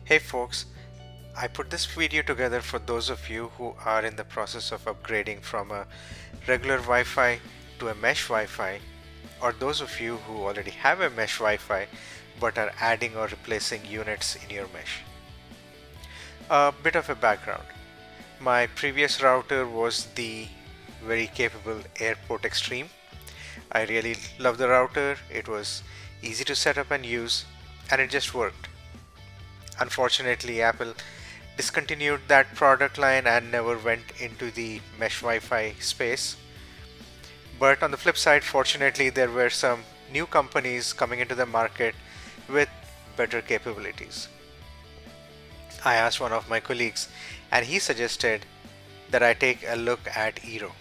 Hey folks, I put this video together for those of you who are in the process of upgrading from a regular Wi-Fi to a mesh Wi-Fi, or those of you who already have a mesh Wi-Fi but are adding or replacing units in your mesh. A bit of a background. My previous router was the very capable Airport Extreme. I really love the router. It was easy to set up and use, and it just worked. Unfortunately, Apple discontinued that product line and never went into the mesh Wi-Fi space. But on the flip side, fortunately, there were some new companies coming into the market with better capabilities. I asked one of my colleagues and he suggested that I take a look at eero.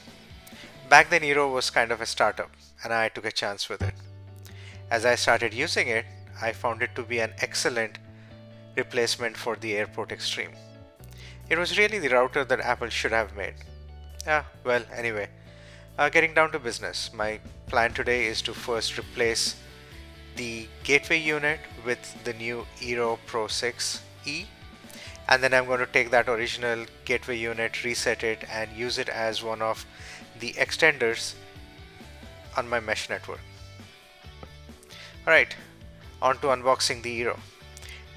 Back then eero was kind of a startup and I took a chance with it. As I started using it, I found it to be an excellent replacement for the Airport Extreme. It was really the router that Apple should have made. Anyway, getting down to business, my plan today is to first replace the gateway unit with the new eero Pro 6e, and then I'm going to take that original gateway unit, reset it, and use it as one of the extenders on my mesh network. Alright, on to unboxing the eero.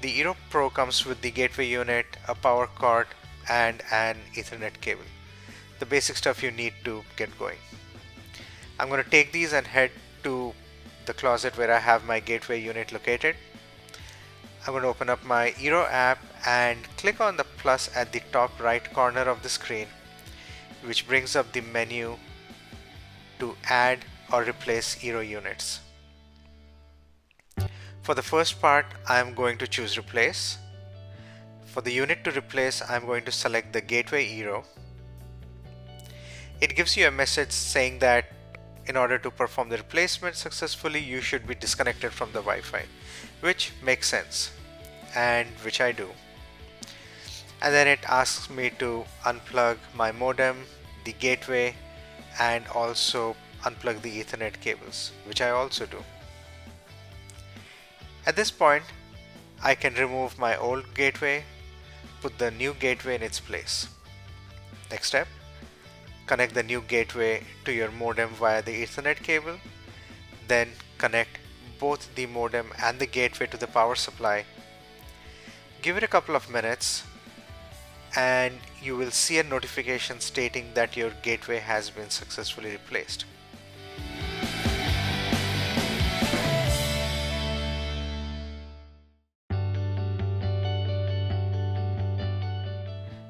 The eero Pro comes with the gateway unit, a power cord, and an Ethernet cable. The basic stuff you need to get going. I'm going to take these and head to the closet where I have my gateway unit located. I'm going to open up my eero app and click on the plus at the top right corner of the screen, which brings up the menu to add or replace eero units. For the first part, I'm going to choose replace. For the unit to replace, I'm going to select the gateway eero. It gives you a message saying that in order to perform the replacement successfully, you should be disconnected from the Wi-Fi, which makes sense, and which I do. And then it asks me to unplug my modem, the gateway, and also unplug the Ethernet cables, which I also do. At this point, I can remove my old gateway, put the new gateway in its place. Next step, connect the new gateway to your modem via the Ethernet cable, then connect both the modem and the gateway to the power supply. Give it a couple of minutes and you will see a notification stating that your gateway has been successfully replaced.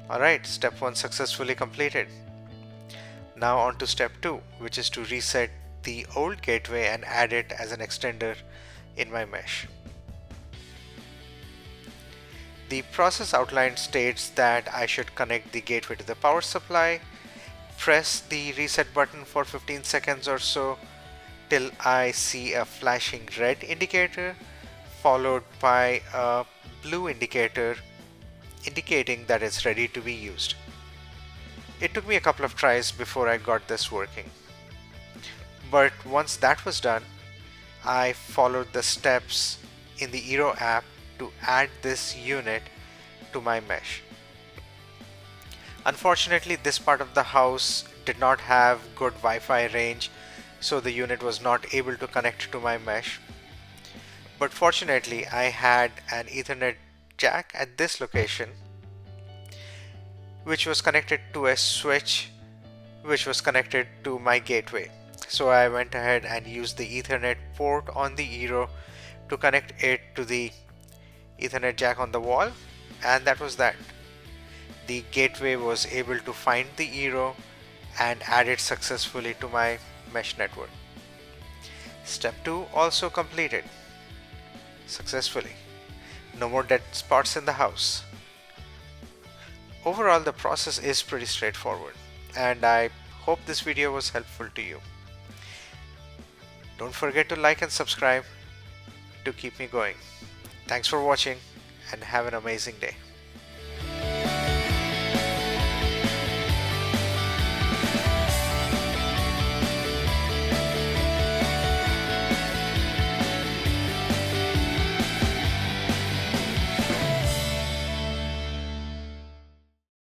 Alright, step 1 successfully completed. Now on to step 2, which is to reset the old gateway and add it as an extender in my mesh. The process outline states that I should connect the gateway to the power supply, press the reset button for 15 seconds or so till I see a flashing red indicator followed by a blue indicator indicating that it's ready to be used. It took me a couple of tries before I got this working. But once that was done, I followed the steps in the eero app to add this unit to my mesh. Unfortunately, this part of the house did not have good Wi-Fi range, so the unit was not able to connect to my mesh. But fortunately, I had an Ethernet jack at this location, which was connected to a switch which was connected to my gateway. So I went ahead and used the Ethernet port on the eero to connect it to the Ethernet jack on the wall, and that was that. The gateway was able to find the eero and add it successfully to my mesh network. Step 2 also completed successfully. No more dead spots in the house. Overall, the process is pretty straightforward, and I hope this video was helpful to you. Don't forget to like and subscribe to keep me going. Thanks for watching and have an amazing day.